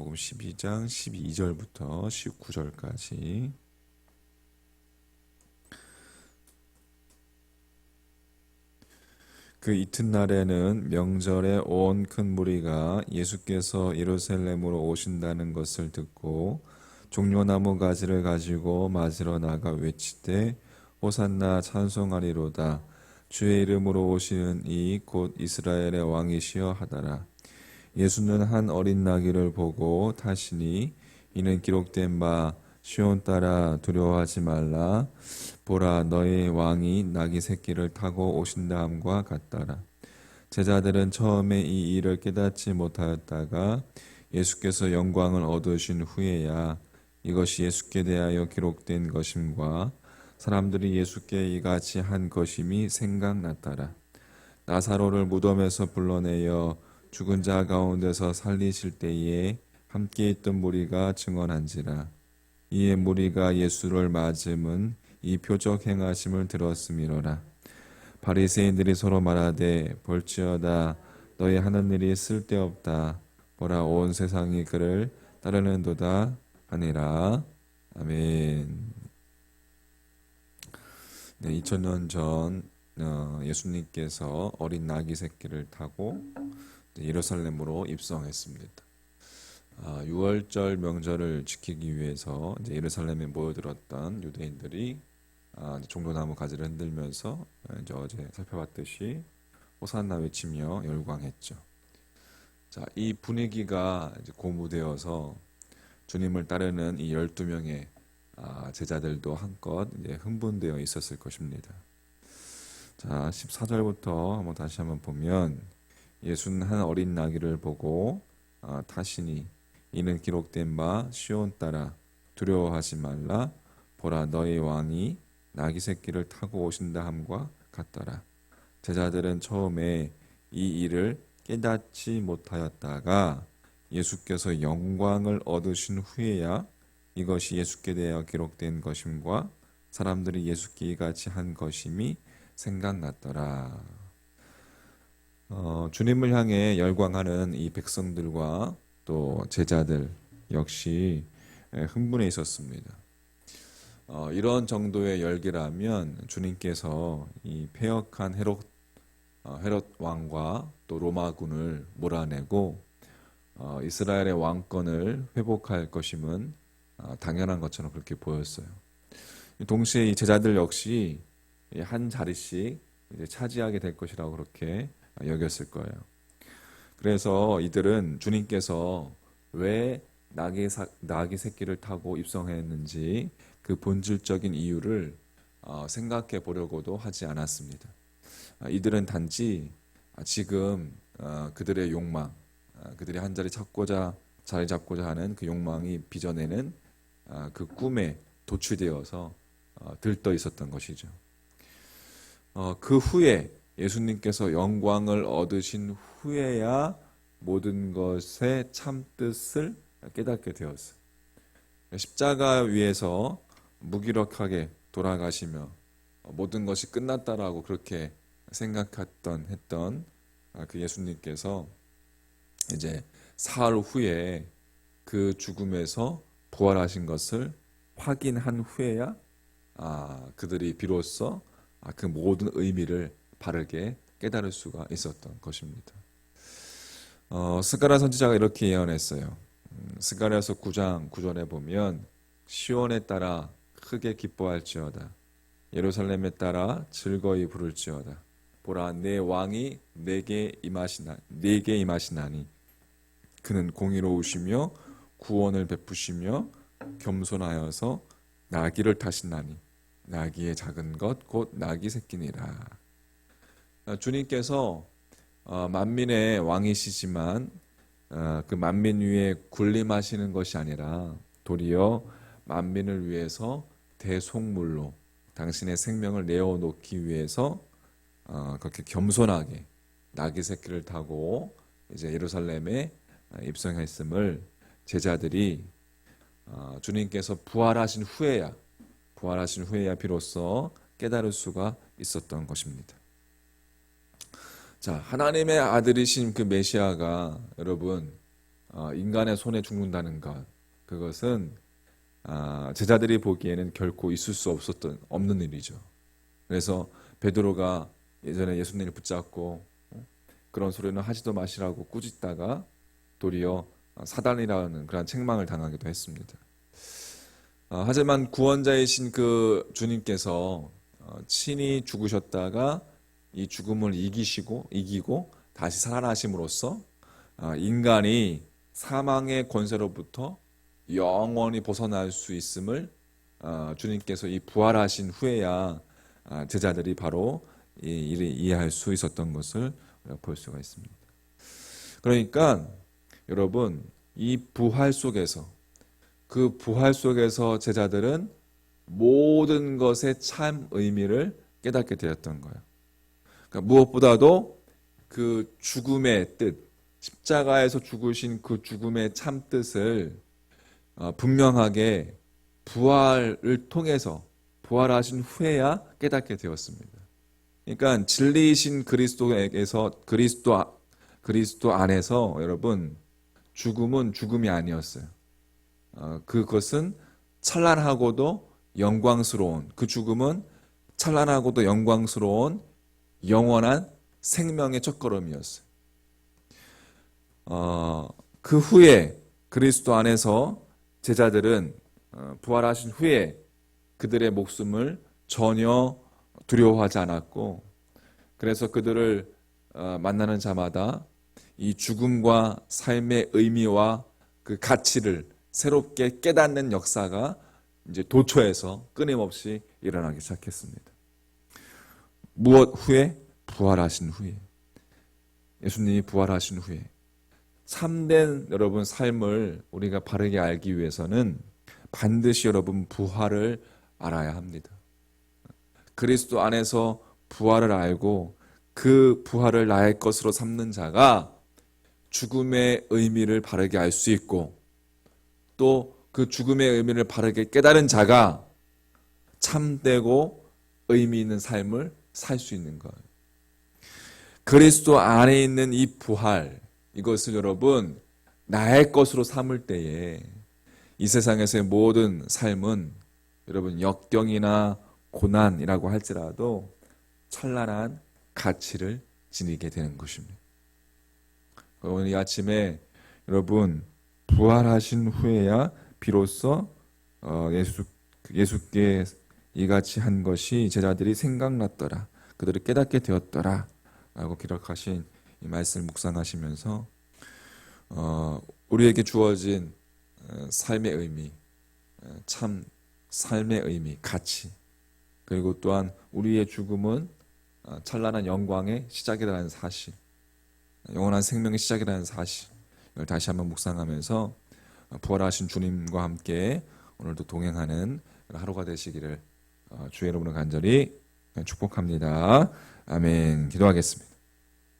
요한복음 12장 12절부터 19절까지. 그 이튿날에는 명절에 온 큰 무리가 예수께서 예루살렘으로 오신다는 것을 듣고 종려나무 가지를 가지고 맞으러 나가 외치되 호산나 찬송하리로다. 주의 이름으로 오시는 이 곧 이스라엘의 왕이시여 하더라. 예수는 한 어린 나귀를 보고 타시니 이는 기록된 바 시온 따라 두려워하지 말라. 보라, 너의 왕이 나귀 새끼를 타고 오신다함과 같더라. 제자들은 처음에 이 일을 깨닫지 못하였다가 예수께서 영광을 얻으신 후에야 이것이 예수께 대하여 기록된 것임과 사람들이 예수께 이같이 한 것임이 생각났더라. 나사로를 무덤에서 불러내어 죽은 자 가운데서 살리실 때에 함께 있던 무리가 증언한지라. 이에 무리가 예수를 맞음은 이 표적 행하심을 들었음이로라. 바리새인들이 서로 말하되 볼지어다 너희 하는 일이 쓸데없다. 보라, 온 세상이 그를 따르는도다 하니라. 아멘. 네, 2000년 전 예수님께서 어린 나귀 새끼를 타고 예루살렘으로 입성했습니다. 6월절 명절을 지키기 위해서 이제 예루살렘에 모여들었던 유대인들이 종려나무 가지를 흔들면서 이제 어제 살펴봤듯이 호산나 외치며 열광했죠. 자, 이 분위기가 이제 고무되어서 주님을 따르는 이 12명의 제자들도 한껏 이제 흥분되어 있었을 것입니다. 자, 14절부터 다시 한번 보면 예수는 한 어린 나귀를 보고 타시니 이는 기록된 바 시온 따라 두려워하지 말라. 보라, 너희 왕이 나귀 새끼를 타고 오신다 함과 같더라. 제자들은 처음에 이 일을 깨닫지 못하였다가 예수께서 영광을 얻으신 후에야 이것이 예수께 대하여 기록된 것임과 사람들이 예수께 이같이 한 것임이 생각났더라. 주님을 향해 열광하는 이 백성들과 또 제자들 역시 흥분해 있었습니다. 이런 정도의 열기라면 주님께서 이 패역한 헤롯 왕과 또 로마군을 몰아내고 이스라엘의 왕권을 회복할 것임은 당연한 것처럼 그렇게 보였어요. 동시에 이 제자들 역시 한 자리씩 이제 차지하게 될 것이라고 그렇게 여겼을 거예요. 그래서 이들은 주님께서 왜 나귀 새끼를 타고 입성했는지 그 본질적인 이유를 생각해 보려고도 하지 않았습니다. 이들은 단지 지금 그들의 욕망, 그들이 한 자리 자리 잡고자 하는 그 욕망이 빚어내는 그 꿈에 도취되어서 들떠 있었던 것이죠. 그 후에 예수님께서 영광을 얻으신 후에야 모든 것의 참뜻을 깨닫게 되었어요. 십자가 위에서 무기력하게 돌아가시며 모든 것이 끝났다라고 그렇게 했던 그 예수님께서 이제 사흘 후에 그 죽음에서 부활하신 것을 확인한 후에야 그들이 비로소 그 모든 의미를 바르게 깨달을 수가 있었던 것입니다. 스가랴 선지자가 이렇게 예언했어요. 스가랴서 9장 9절에 보면 시온에 따라 크게 기뻐할지어다. 예루살렘에 따라 즐거이 부를지어다. 보라, 내 왕이 내게 임하시나니 그는 공의로우시며 구원을 베푸시며 겸손하여서 나귀를 타시나니 나귀의 작은 것 곧 나귀 새끼니라. 주님께서 만민의 왕이시지만 그 만민 위에 군림하시는 것이 아니라 도리어 만민을 위해서 대속물로 당신의 생명을 내어놓기 위해서 그렇게 겸손하게 나귀 새끼를 타고 이제 예루살렘에 입성했음을 제자들이 주님께서 부활하신 후에야 비로소 깨달을 수가 있었던 것입니다. 자, 하나님의 아들이신 그 메시아가 여러분 인간의 손에 죽는다는 것, 그것은 제자들이 보기에는 결코 있을 수 없는 일이죠. 그래서 베드로가 예전에 예수님을 붙잡고 그런 소리는 하지도 마시라고 꾸짖다가 도리어 사단이라는 그런 책망을 당하기도 했습니다. 하지만 구원자이신 그 주님께서 친히 죽으셨다가 이 죽음을 이기고 다시 살아나심으로써 인간이 사망의 권세로부터 영원히 벗어날 수 있음을 주님께서 이 부활하신 후에야 제자들이 바로 이 일을 이해할 수 있었던 것을 볼 수가 있습니다. 그러니까 여러분, 이 부활 속에서, 그 부활 속에서 제자들은 모든 것의 참 의미를 깨닫게 되었던 거예요. 그러니까 무엇보다도 그 죽음의 뜻, 십자가에서 죽으신 그 죽음의 참 뜻을 분명하게 부활을 통해서, 부활하신 후에야 깨닫게 되었습니다. 그러니까 진리이신 그리스도 안에서 여러분, 죽음은 죽음이 아니었어요. 그것은 찬란하고도 영광스러운, 그 죽음은 찬란하고도 영광스러운 영원한 생명의 첫걸음이었어요. 그 후에 그리스도 안에서 제자들은 부활하신 후에 그들의 목숨을 전혀 두려워하지 않았고, 그래서 그들을 만나는 자마다 이 죽음과 삶의 의미와 그 가치를 새롭게 깨닫는 역사가 이제 도처에서 끊임없이 일어나기 시작했습니다. 무엇 후에? 부활하신 후에. 예수님이 부활하신 후에. 참된 여러분 삶을 우리가 바르게 알기 위해서는 반드시 여러분 부활을 알아야 합니다. 그리스도 안에서 부활을 알고 그 부활을 나의 것으로 삼는 자가 죽음의 의미를 바르게 알 수 있고, 또 그 죽음의 의미를 바르게 깨달은 자가 참되고 의미 있는 삶을 살 수 있는 거예요. 그리스도 안에 있는 이 부활, 이것을 여러분 나의 것으로 삼을 때에 이 세상에서의 모든 삶은 여러분 역경이나 고난이라고 할지라도 찬란한 가치를 지니게 되는 것입니다. 오늘 이 아침에 여러분 부활하신 후에야 비로소 예수께 이같이 한 것이 제자들이 생각났더라, 그들을 깨닫게 되었더라 라고 기록하신 이 말씀을 묵상하시면서 우리에게 주어진 삶의 의미, 참 삶의 의미, 가치, 그리고 또한 우리의 죽음은 찬란한 영광의 시작이라는 사실, 영원한 생명의 시작이라는 사실, 이걸 다시 한번 묵상하면서 부활하신 주님과 함께 오늘도 동행하는 하루가 되시기를 주의 이름으로 간절히 축복합니다. 아멘. 기도하겠습니다.